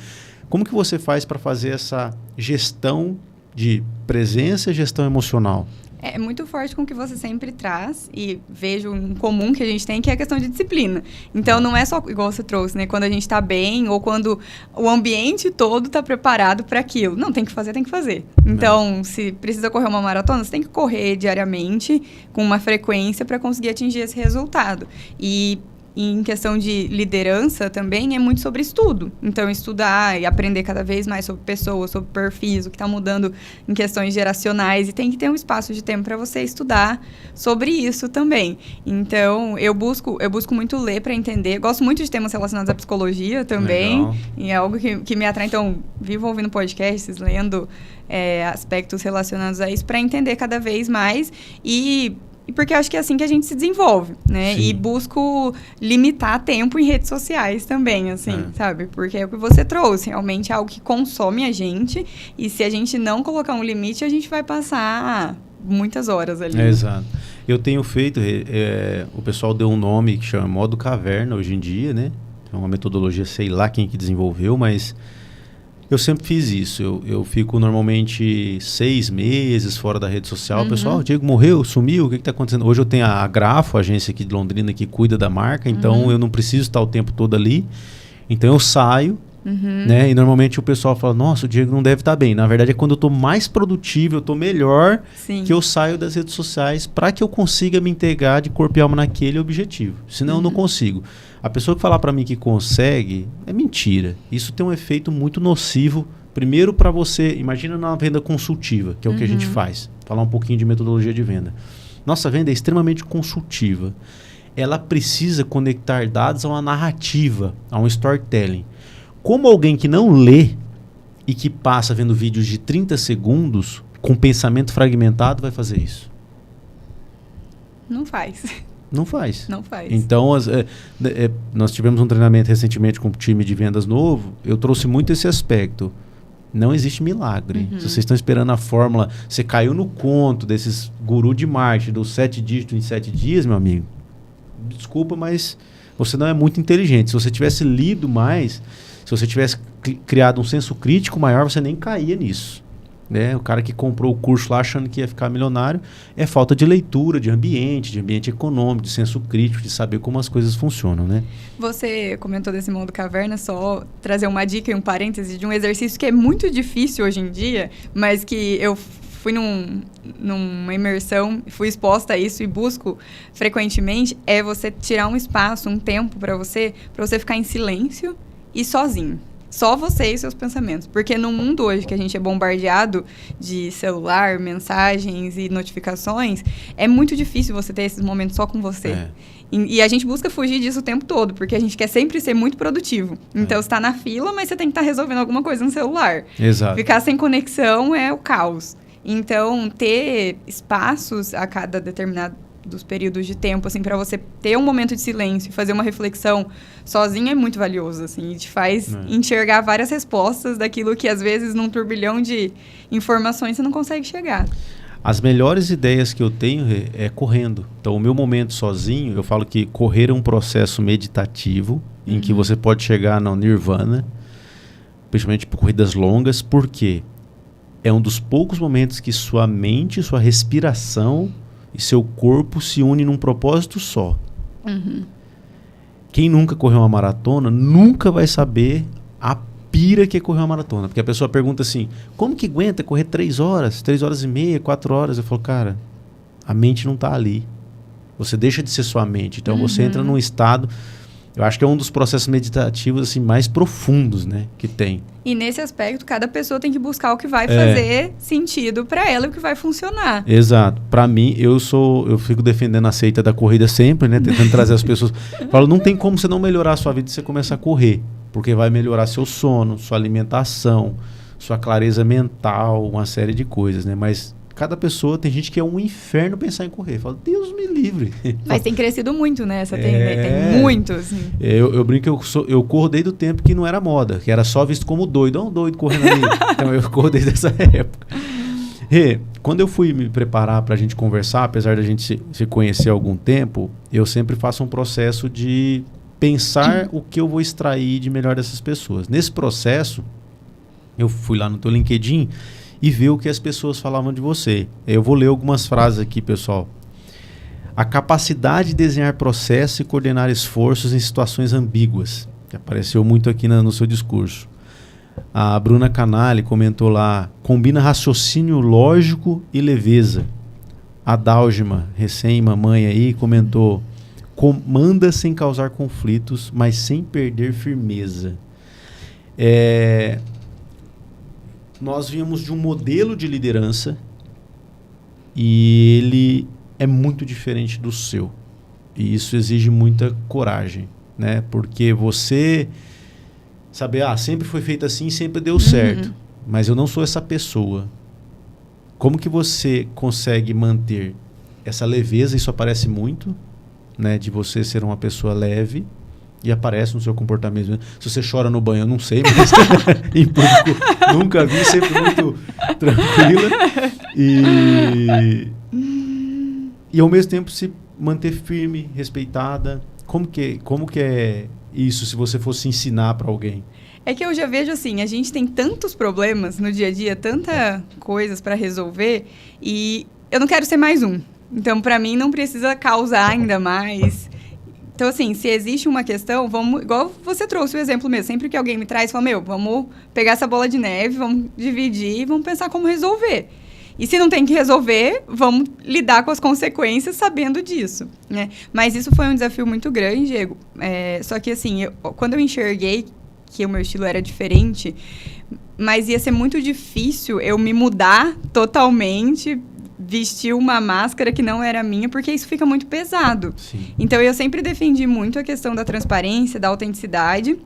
Como que você faz para fazer essa gestão de presença e gestão emocional? É muito forte com o que você sempre traz e vejo um comum que a gente tem, que é a questão de disciplina. Então, não é só igual você trouxe, né? Quando a gente está bem ou quando o ambiente todo está preparado para aquilo. Não, tem que fazer, tem que fazer. Então, se precisa correr uma maratona, você tem que correr diariamente com uma frequência para conseguir atingir esse resultado. E em questão de liderança também é muito sobre estudo. Então, estudar e aprender cada vez mais sobre pessoas, sobre perfis, o que está mudando em questões geracionais. E tem que ter um espaço de tempo para você estudar sobre isso também. Então, eu busco muito ler para entender. Gosto muito de temas relacionados à psicologia também. Legal. E é algo que me atrai. Então, vivo ouvindo podcasts, lendo aspectos relacionados a isso para entender cada vez mais e porque eu acho que é assim que a gente se desenvolve, né? Sim. E busco limitar tempo em redes sociais também, assim, sabe? Porque é o que você trouxe, realmente é algo que consome a gente. E se a gente não colocar um limite, a gente vai passar muitas horas ali. Exato. Eu tenho feito, o pessoal deu um nome que chama modo caverna hoje em dia, né? É uma metodologia, sei lá quem que desenvolveu, mas eu sempre fiz isso. Eu fico normalmente 6 meses fora da rede social. O pessoal, o Diego morreu, sumiu, o que está acontecendo? Hoje eu tenho a Grafo, a agência aqui de Londrina, que cuida da marca, então eu não preciso estar o tempo todo ali. Então eu saio, né? E normalmente o pessoal fala, nossa, o Diego não deve estar bem. Na verdade é quando eu estou mais produtivo, eu estou melhor, que eu saio das redes sociais para que eu consiga me integrar de corpo e alma naquele objetivo. Senão eu não consigo. A pessoa que falar para mim que consegue, é mentira. Isso tem um efeito muito nocivo. Primeiro para você, imagina na venda consultiva, que é o que a gente faz. Falar um pouquinho de metodologia de venda. Nossa venda é extremamente consultiva. Ela precisa conectar dados a uma narrativa, a um storytelling. Como alguém que não lê e que passa vendo vídeos de 30 segundos com pensamento fragmentado vai fazer isso? Não faz. Não faz. Não faz. Então, nós tivemos um treinamento recentemente com um time de vendas novo. Eu trouxe muito esse aspecto. Não existe milagre. Se vocês estão esperando a fórmula, você caiu no conto desses gurus de marketing, dos 7 dígitos em 7 dias, meu amigo. Desculpa, mas você não é muito inteligente. Se você tivesse lido mais, se você tivesse criado um senso crítico maior, você nem caía nisso. Né? O cara que comprou o curso lá achando que ia ficar milionário é falta de leitura, de ambiente econômico, de senso crítico, de saber como as coisas funcionam, né? Você comentou desse modo caverna, só trazer uma dica e um parêntese de um exercício que é muito difícil hoje em dia, mas que eu fui numa imersão, fui exposta a isso e busco frequentemente, é você tirar um espaço, um tempo para você ficar em silêncio e sozinho. Só você e seus pensamentos. Porque no mundo hoje que a gente é bombardeado de celular, mensagens e notificações, é muito difícil você ter esses momentos só com você. E a gente busca fugir disso o tempo todo, porque a gente quer sempre ser muito produtivo. Então, você está na fila, mas você tem que estar resolvendo alguma coisa no celular. Exato. Ficar sem conexão é o caos. Então, ter espaços a cada determinado dos períodos de tempo, assim, para você ter um momento de silêncio e fazer uma reflexão sozinho é muito valioso, assim, e te faz enxergar várias respostas daquilo que, às vezes, num turbilhão de informações você não consegue chegar. As melhores ideias que eu tenho é correndo. Então, o meu momento sozinho, eu falo que correr é um processo meditativo, em que você pode chegar no nirvana, principalmente por corridas longas, porque é um dos poucos momentos que sua mente, sua respiração e seu corpo se unem num propósito só. Quem nunca correu uma maratona nunca vai saber a pira que é correr uma maratona. Porque a pessoa pergunta assim, como que aguenta correr 3 horas, 3 horas e meia, 4 horas? Eu falo, cara, a mente não tá ali. Você deixa de ser sua mente. Então você entra num estado... Eu acho que é um dos processos meditativos assim, mais profundos, né, que tem. E nesse aspecto, cada pessoa tem que buscar o que vai fazer sentido para ela e o que vai funcionar. Exato. Para mim, eu fico defendendo a seita da corrida sempre, né, tentando trazer as pessoas. Falo, não tem como você não melhorar a sua vida se você começar a correr, porque vai melhorar seu sono, sua alimentação, sua clareza mental, uma série de coisas, né? Mas cada pessoa, tem gente que é um inferno pensar em correr. Fala, Deus me livre. Mas tem crescido muito, né? Tem muito, assim. Eu brinco que eu corro desde o tempo que não era moda, que era só visto como doido. Olha um doido correndo ali. Então eu corro desde essa época. Quando eu fui me preparar para a gente conversar, apesar da gente se conhecer há algum tempo, eu sempre faço um processo de pensar o que eu vou extrair de melhor dessas pessoas. Nesse processo, eu fui lá no teu LinkedIn e ver o que as pessoas falavam de você. Eu vou ler algumas frases aqui, pessoal. A capacidade de desenhar processos e coordenar esforços em situações ambíguas, que apareceu muito aqui no seu discurso. A Bruna Canali comentou lá, combina raciocínio lógico e leveza. A Dálgima, recém-mamãe aí, comentou, comanda sem causar conflitos, mas sem perder firmeza. Nós viemos de um modelo de liderança e ele é muito diferente do seu. E isso exige muita coragem, né? Porque você saber, sempre foi feito assim, sempre deu certo. Mas eu não sou essa pessoa. Como que você consegue manter essa leveza? Isso aparece muito, né? De você ser uma pessoa leve. E aparece no seu comportamento. Se você chora no banho, eu não sei, mas em público nunca vi, sempre muito tranquila. E ao mesmo tempo se manter firme, respeitada. Como que é isso se você fosse ensinar para alguém? É que eu já vejo assim, a gente tem tantos problemas no dia a dia, tantas coisas para resolver, e eu não quero ser mais um. Então, para mim, não precisa causar ainda mais. Então, assim, se existe uma questão, vamos... Igual você trouxe o exemplo mesmo. Sempre que alguém me traz, fala, vamos pegar essa bola de neve, vamos dividir e vamos pensar como resolver. E se não tem que resolver, vamos lidar com as consequências sabendo disso, né? Mas isso foi um desafio muito grande, Diego. Só que, assim, quando eu enxerguei que o meu estilo era diferente, mas ia ser muito difícil eu me mudar totalmente, vestir uma máscara que não era minha, porque isso fica muito pesado. Sim. Então, eu sempre defendi muito a questão da transparência, da autenticidade.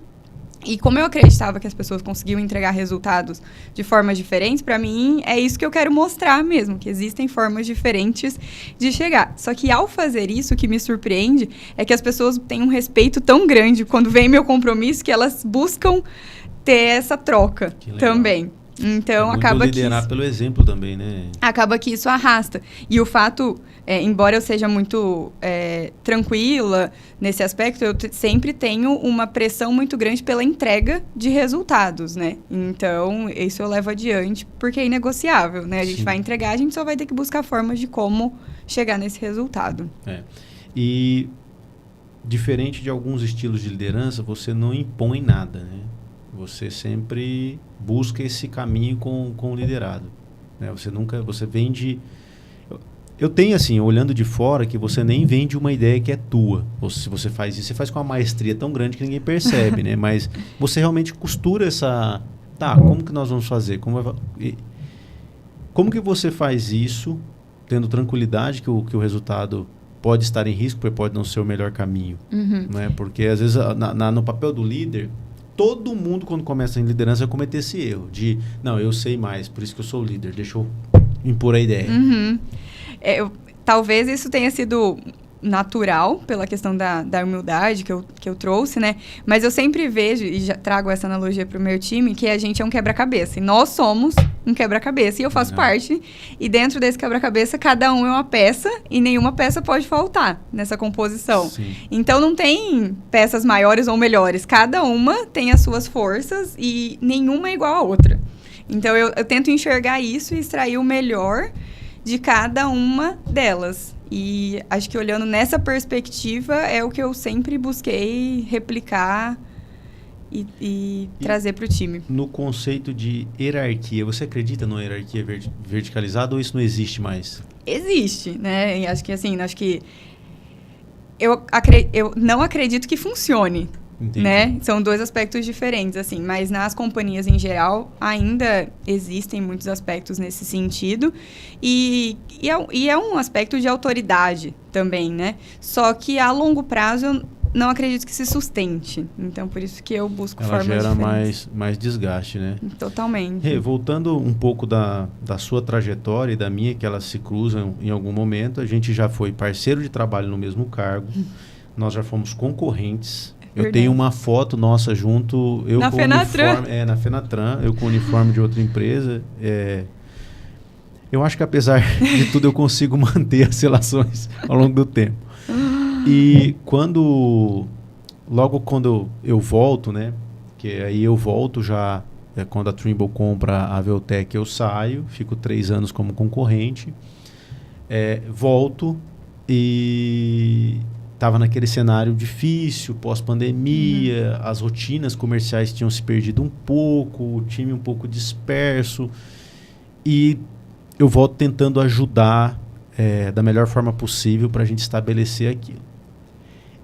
E como eu acreditava que as pessoas conseguiam entregar resultados de formas diferentes, para mim, é isso que eu quero mostrar mesmo, que existem formas diferentes de chegar. Só que ao fazer isso, o que me surpreende é que as pessoas têm um respeito tão grande quando vem meu compromisso que elas buscam ter essa troca também. Então, acaba que liderar pelo exemplo também, né? Acaba que isso arrasta. E o fato, embora eu seja muito tranquila nesse aspecto, eu sempre tenho uma pressão muito grande pela entrega de resultados, né? Então, isso eu levo adiante porque é inegociável, né? A gente vai entregar, a gente só vai ter que buscar formas de como chegar nesse resultado. E, diferente de alguns estilos de liderança, você não impõe nada, né? Você sempre busca esse caminho com o liderado, né? Você vende... Eu tenho, assim, olhando de fora, que você nem vende uma ideia que é tua. Se você faz isso, você faz com uma maestria tão grande que ninguém percebe, né? Mas você realmente costura essa... como que nós vamos fazer? Como que você faz isso, tendo tranquilidade que o resultado pode estar em risco, porque pode não ser o melhor caminho, né? Porque, às vezes, no papel do líder... Todo mundo, quando começa em liderança, vai cometer esse erro de, não, eu sei mais, por isso que eu sou o líder, deixa eu impor a ideia. Talvez isso tenha sido natural, pela questão da humildade que eu trouxe, né? Mas eu sempre vejo, e já trago essa analogia para o meu time, que a gente é um quebra-cabeça. E nós somos um quebra-cabeça, e eu faço parte. E dentro desse quebra-cabeça, cada um é uma peça, e nenhuma peça pode faltar nessa composição. Sim. Então, não tem peças maiores ou melhores. Cada uma tem as suas forças, e nenhuma é igual à outra. Então, eu tento enxergar isso e extrair o melhor de cada uma delas. E acho que olhando nessa perspectiva é o que eu sempre busquei replicar e trazer para o time. No conceito de hierarquia, você acredita numa hierarquia verticalizada ou isso não existe mais? Existe, né? E acho que eu não acredito que funcione. Entendi. Né? São dois aspectos diferentes, assim, mas nas companhias em geral ainda existem muitos aspectos nesse sentido e é um aspecto de autoridade também, né? Só que a longo prazo eu não acredito que se sustente, então por isso que eu busco formas diferentes. Ela gera mais desgaste, né? Totalmente. Voltando um pouco da sua trajetória e da minha, que elas se cruzam em algum momento, a gente já foi parceiro de trabalho no mesmo cargo, nós já fomos concorrentes. Eu tenho uma foto nossa junto, eu na com Fenatran. uniforme, na Fenatran, eu com o uniforme de outra empresa. Eu acho que apesar de tudo eu consigo manter as relações ao longo do tempo. E logo quando eu volto, né, que aí eu volto já, quando a Trimble compra a Veltec eu saio, fico 3 anos como concorrente, volto e... Estava naquele cenário difícil, pós-pandemia, as rotinas comerciais tinham se perdido um pouco, o time um pouco disperso. E eu volto tentando ajudar da melhor forma possível para a gente estabelecer aquilo.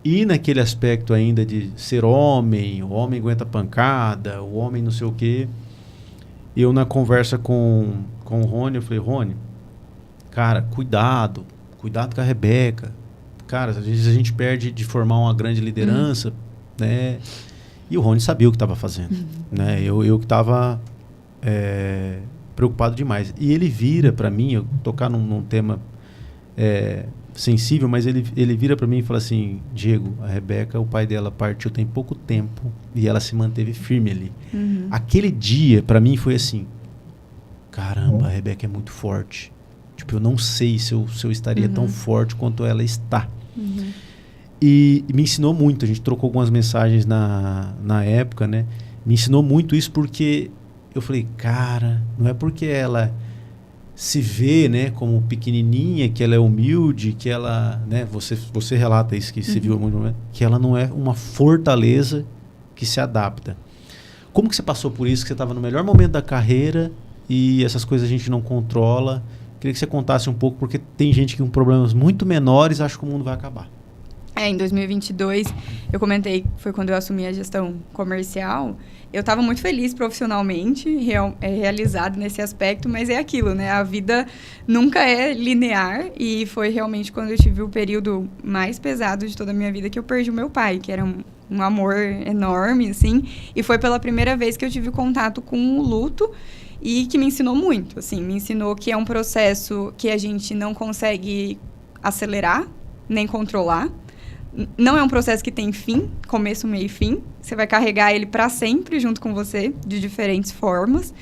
E naquele aspecto ainda de ser homem, o homem aguenta pancada, o homem não sei o quê. Eu na conversa com o Rony, eu falei, Rony, cara, cuidado com a Rebeca. Cara, às vezes a gente perde de formar uma grande liderança, né? E o Rony sabia o que estava fazendo, né? Eu que estava preocupado demais. E ele vira para mim, eu tocar num tema sensível, mas ele vira para mim e fala assim, Diego, a Rebeca, o pai dela partiu tem pouco tempo e ela se manteve firme ali. Aquele dia, para mim, foi assim, caramba, a Rebeca é muito forte. Tipo, eu não sei se eu estaria tão forte quanto ela está. E me ensinou muito, a gente trocou algumas mensagens na época, né? Me ensinou muito isso porque eu falei, cara, não é porque ela se vê, né, como pequenininha, que ela é humilde, que ela, né, você relata isso, que se viu muito, que ela não é uma fortaleza que se adapta. Como que você passou por isso, que você estava no melhor momento da carreira e essas coisas a gente não controla? Queria que você contasse um pouco, porque tem gente que com problemas muito menores acha que o mundo vai acabar. Em 2022, eu comentei, foi quando eu assumi a gestão comercial, eu estava muito feliz profissionalmente, realizado nesse aspecto, mas é aquilo, né? A vida nunca é linear e foi realmente quando eu tive o período mais pesado de toda a minha vida que eu perdi o meu pai, que era um amor enorme, assim, e foi pela primeira vez que eu tive contato com o luto, e que me ensinou muito, assim, me ensinou que é um processo que a gente não consegue acelerar, nem controlar. Não é um processo que tem fim, começo, meio e fim. Você vai carregar ele para sempre junto com você, de diferentes formas.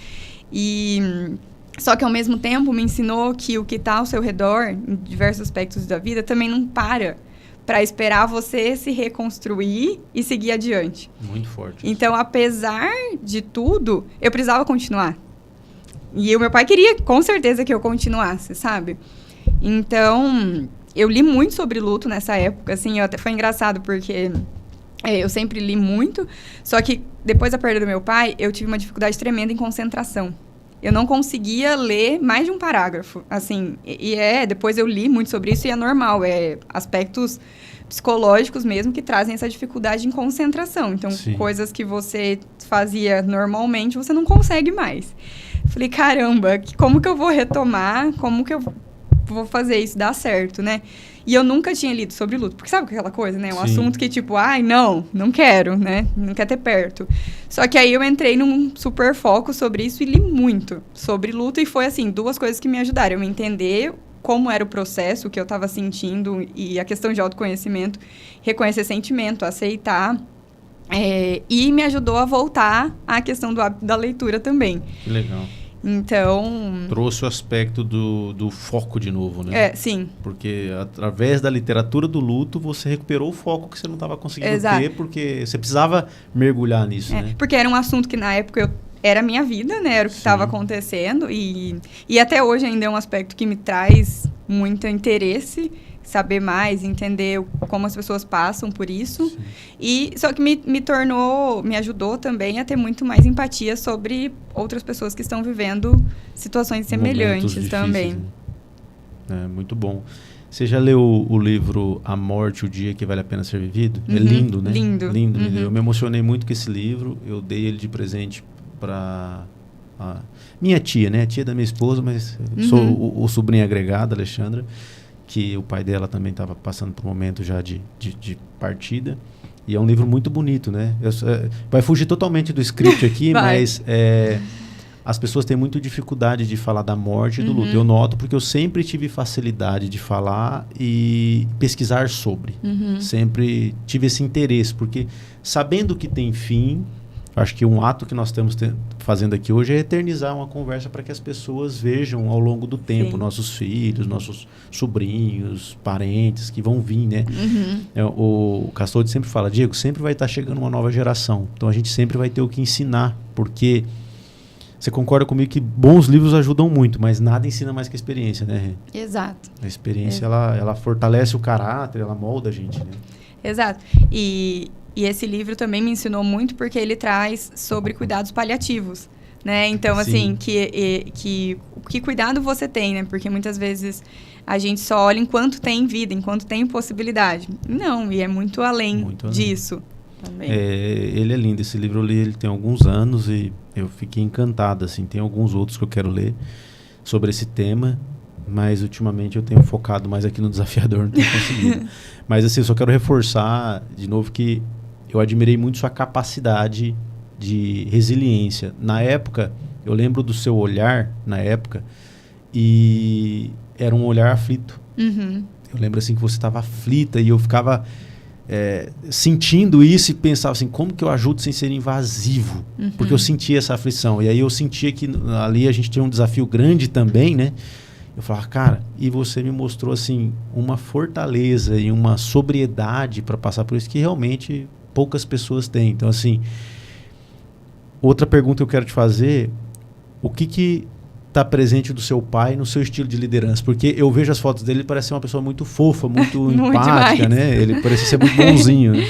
Só que, ao mesmo tempo, me ensinou que o que está ao seu redor, em diversos aspectos da vida, também não para esperar você se reconstruir e seguir adiante. Muito forte. Então, apesar de tudo, eu precisava continuar. E o meu pai queria, com certeza, que eu continuasse, sabe? Então, eu li muito sobre luto nessa época, assim, até foi engraçado, porque eu sempre li muito, só que depois da perda do meu pai, eu tive uma dificuldade tremenda em concentração. Eu não conseguia ler mais de um parágrafo, assim, depois eu li muito sobre isso e é normal, aspectos psicológicos mesmo que trazem essa dificuldade em concentração. Então, Sim. Coisas que você fazia normalmente, você não consegue mais. Falei, caramba, como que eu vou retomar? Como que eu vou fazer isso dar certo, né? E eu nunca tinha lido sobre luto, porque sabe aquela coisa, né? Um Sim. assunto que tipo, não quero, né? Não quer ter perto. Só que aí eu entrei num super foco sobre isso e li muito sobre luto e foi assim, 2 coisas que me ajudaram. Eu entender como era o processo, o que eu estava sentindo e a questão de autoconhecimento, reconhecer sentimento, aceitar. E me ajudou a voltar à questão do hábito da leitura também. Que legal. Então... Trouxe o aspecto do foco de novo, né? Sim. Porque através da literatura do luto, você recuperou o foco que você não estava conseguindo ter, porque você precisava mergulhar nisso, né? Porque era um assunto que na época era a minha vida, né? Era o que estava acontecendo e até hoje ainda é um aspecto que me traz muito interesse. saber mais, entender como as pessoas passam por isso. Sim. E só que me ajudou também a ter muito mais empatia sobre outras pessoas que estão vivendo situações semelhantes também. Né? É muito bom. Você já leu o livro A Morte, o Dia que Vale a Pena Ser Vivido? É lindo, né? Lindo. Eu me emocionei muito com esse livro. Eu dei ele de presente para minha tia, né? A tia da minha esposa, mas sou o sobrinho agregado, Alexandra, que o pai dela também estava passando por um momento já de partida. E é um livro muito bonito, né? Vai fugir totalmente do script aqui, mas as pessoas têm muita dificuldade de falar da morte e do luto. Eu noto porque eu sempre tive facilidade de falar e pesquisar sobre. Sempre tive esse interesse, porque sabendo que tem fim, acho que um ato que nós estamos fazendo aqui hoje é eternizar uma conversa para que as pessoas vejam ao longo do tempo, nossos filhos, nossos sobrinhos, parentes que vão vir, né? O Castaldi sempre fala, Diego, sempre vai estar chegando uma nova geração. Então a gente sempre vai ter o que ensinar, porque você concorda comigo que bons livros ajudam muito, mas nada ensina mais que a experiência, né? Exato. A experiência, ela fortalece o caráter, ela molda a gente, né? Exato. E esse livro também me ensinou muito porque ele traz sobre cuidados paliativos, né? Então, assim, que cuidado você tem, né? Porque muitas vezes a gente só olha enquanto tem vida, enquanto tem possibilidade. Não, e é muito além disso. Também. Ele é lindo, esse livro eu li, ele tem alguns anos e eu fiquei encantado, assim, tem alguns outros que eu quero ler sobre esse tema, mas ultimamente eu tenho focado mais aqui no Desafiador, não tenho conseguido. Mas assim, eu só quero reforçar de novo que eu admirei muito sua capacidade de resiliência. Na época, eu lembro do seu olhar, na época, e era um olhar aflito. Eu lembro assim que você estava aflita e eu ficava sentindo isso e pensava assim, como que eu ajudo sem ser invasivo? Porque eu sentia essa aflição. E aí eu sentia que ali a gente tinha um desafio grande também, né? Eu falava, cara, e você me mostrou assim uma fortaleza e uma sobriedade para passar por isso que realmente poucas pessoas têm. Então, assim, outra pergunta que eu quero te fazer, o que está presente do seu pai no seu estilo de liderança? Porque eu vejo as fotos dele, ele parece ser uma pessoa muito fofa, muito empática, né? Ele parece ser muito bonzinho, né?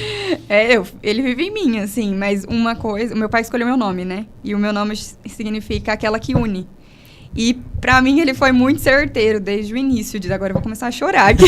Ele vive em mim, assim, mas uma coisa... O meu pai escolheu meu nome, né? E o meu nome significa aquela que une. E pra mim ele foi muito certeiro desde o início. Agora eu vou começar a chorar aqui.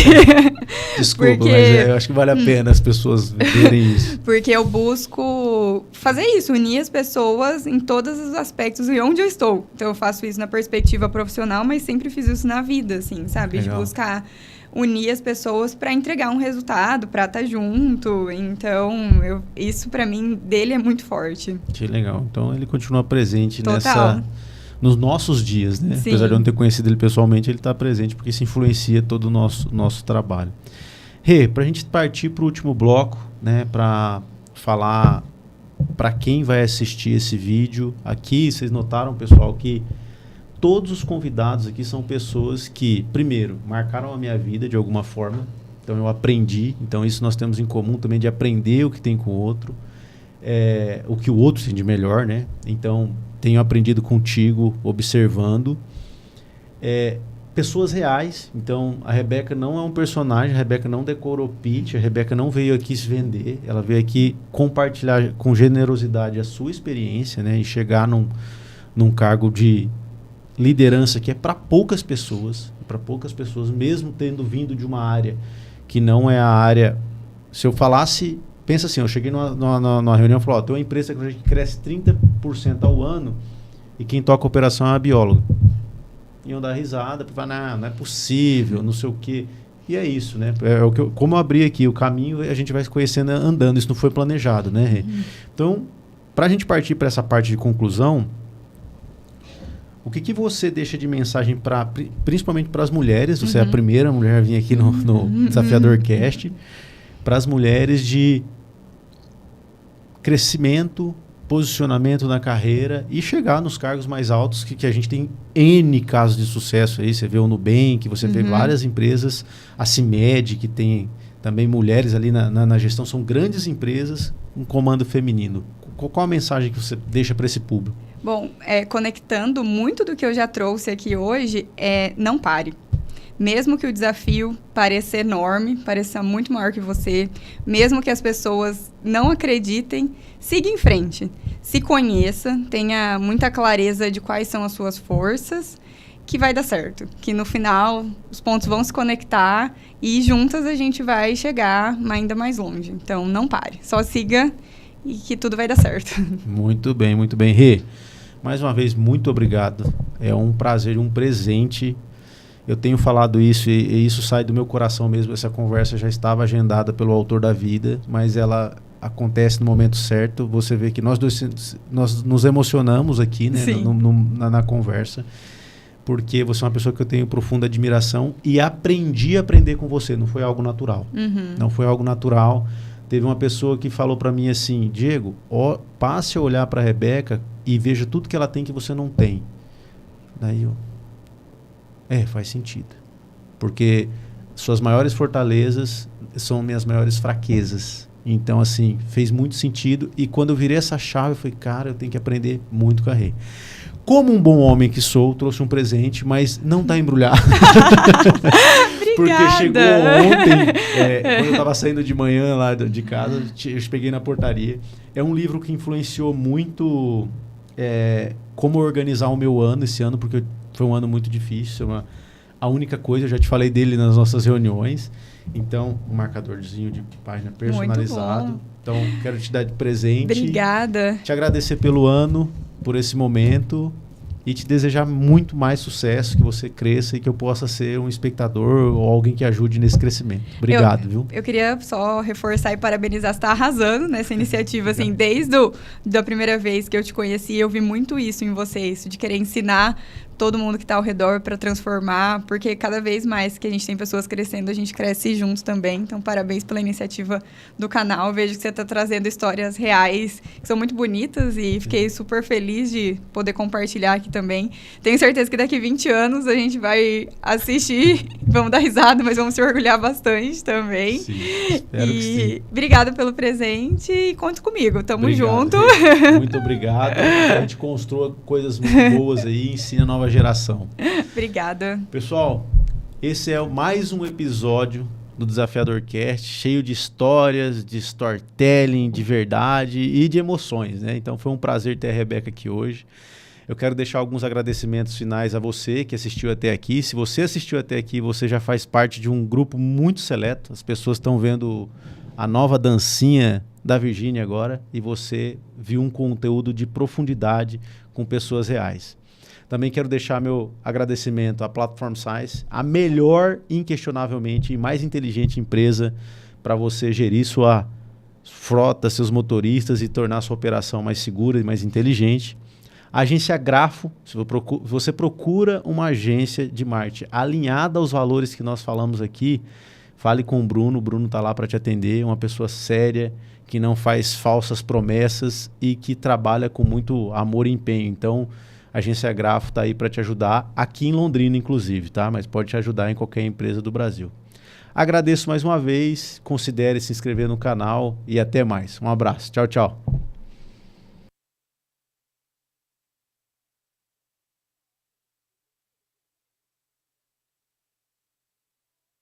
Desculpa, porque... mas eu acho que vale a pena as pessoas verem isso. Porque eu busco fazer isso, unir as pessoas em todos os aspectos e onde eu estou. Então eu faço isso na perspectiva profissional, mas sempre fiz isso na vida, assim, sabe? Legal. De buscar unir as pessoas para entregar um resultado, para estar junto. Então, isso pra mim, dele é muito forte. Que legal. Então ele continua presente nos nossos dias, né? Sim. Apesar de eu não ter conhecido ele pessoalmente, ele está presente porque isso influencia todo o nosso trabalho. Rê, para a gente partir para o último bloco, né? Para falar para quem vai assistir esse vídeo. Aqui, vocês notaram, pessoal, que todos os convidados aqui são pessoas que, primeiro, marcaram a minha vida de alguma forma. Então, eu aprendi. Então, isso nós temos em comum também de aprender o que tem com o outro. O que o outro tem de melhor, né? Então... tenho aprendido contigo, observando. Pessoas reais. Então, a Rebeca não é um personagem, a Rebeca não decorou pitch, a Rebeca não veio aqui se vender. Ela veio aqui compartilhar com generosidade a sua experiência, né? E chegar num cargo de liderança que é para poucas pessoas, mesmo tendo vindo de uma área que não é a área... Se eu falasse... Pensa assim, eu cheguei numa reunião e falei, tem uma empresa que cresce 30% ao ano e quem toca a operação é uma bióloga. Iam dar risada, falar, não é possível, não sei o quê. E é isso, né? Como eu abri aqui, o caminho a gente vai se conhecendo andando, isso não foi planejado, né? Então, para a gente partir para essa parte de conclusão, o que você deixa de mensagem principalmente para as mulheres, você é a primeira mulher a vir aqui no Desafiador Cast, para as mulheres de crescimento, posicionamento na carreira e chegar nos cargos mais altos que a gente tem N casos de sucesso aí, você vê o Nubank, você vê várias empresas, a CIMED, que tem também mulheres ali na gestão, são grandes empresas, um comando feminino. Qual a mensagem que você deixa para esse público? Bom, conectando muito do que eu já trouxe aqui hoje, não pare. mesmo que o desafio pareça enorme, pareça muito maior que você, mesmo que as pessoas não acreditem, siga em frente. Se conheça, tenha muita clareza de quais são as suas forças, que vai dar certo. Que no final os pontos vão se conectar e juntas a gente vai chegar ainda mais longe. Então não pare, só siga e que tudo vai dar certo. Muito bem, muito bem. Rê, mais uma vez, muito obrigado. É um prazer, um presente. Eu tenho falado isso e isso sai do meu coração mesmo. Essa conversa já estava agendada pelo autor da vida, mas ela acontece no momento certo. Você vê que nós nos emocionamos aqui, né, na conversa, porque você é uma pessoa que eu tenho profunda admiração e aprendi a aprender com você. Não foi algo natural. Não foi algo natural. Teve uma pessoa que falou para mim assim, Diego, passe a olhar para a Rebeca e veja tudo que ela tem que você não tem. Daí eu... faz sentido. Porque suas maiores fortalezas são minhas maiores fraquezas. Então, assim, fez muito sentido. E quando eu virei essa chave, eu falei, cara, eu tenho que aprender muito com a Rê. Como um bom homem que sou, trouxe um presente, mas não está embrulhado. Porque chegou ontem, quando eu estava saindo de manhã lá de casa, eu peguei na portaria. É um livro que influenciou muito como organizar o meu ano esse ano, porque foi um ano muito difícil. A única coisa, eu já te falei dele nas nossas reuniões. Então, um marcadorzinho de página personalizado. Então, quero te dar de presente. Obrigada. Te agradecer pelo ano, por esse momento e te desejar muito mais sucesso, que você cresça e que eu possa ser um espectador ou alguém que ajude nesse crescimento. Obrigado, viu? Eu queria só reforçar e parabenizar, você está arrasando nessa iniciativa, assim, desde a primeira vez que eu te conheci, eu vi muito isso em você, isso de querer ensinar todo mundo que está ao redor para transformar, porque cada vez mais que a gente tem pessoas crescendo, a gente cresce juntos também. Então, parabéns pela iniciativa do canal. Vejo que você está trazendo histórias reais, que são muito bonitas e fiquei super feliz de poder compartilhar aqui também. Tenho certeza que daqui 20 anos a gente vai assistir, vamos dar risada, mas vamos se orgulhar bastante também. Sim, espero que sim. Obrigada pelo presente e conte comigo. Tamo junto. Muito obrigado. A gente construa coisas muito boas aí e ensina nova geração. Obrigada. Pessoal, esse é mais um episódio do Desafiador Cast, cheio de histórias, de storytelling, de verdade e de emoções, né? Então foi um prazer ter a Rebeca aqui hoje. Eu quero deixar alguns agradecimentos finais a você que assistiu até aqui. Se você assistiu até aqui, você já faz parte de um grupo muito seleto. As pessoas estão vendo a nova dancinha da Virgínia agora e você viu um conteúdo de profundidade com pessoas reais. Também quero deixar meu agradecimento à Platform Size, a melhor, inquestionavelmente, e mais inteligente empresa para você gerir sua frota, seus motoristas e tornar sua operação mais segura e mais inteligente. A agência Grafo, se você procura uma agência de marketing alinhada aos valores que nós falamos aqui, fale com o Bruno está lá para te atender, uma pessoa séria, que não faz falsas promessas e que trabalha com muito amor e empenho. Então, a agência Grafo está aí para te ajudar, aqui em Londrina, inclusive, tá? Mas pode te ajudar em qualquer empresa do Brasil. Agradeço mais uma vez, considere se inscrever no canal e até mais. Um abraço. Tchau, tchau.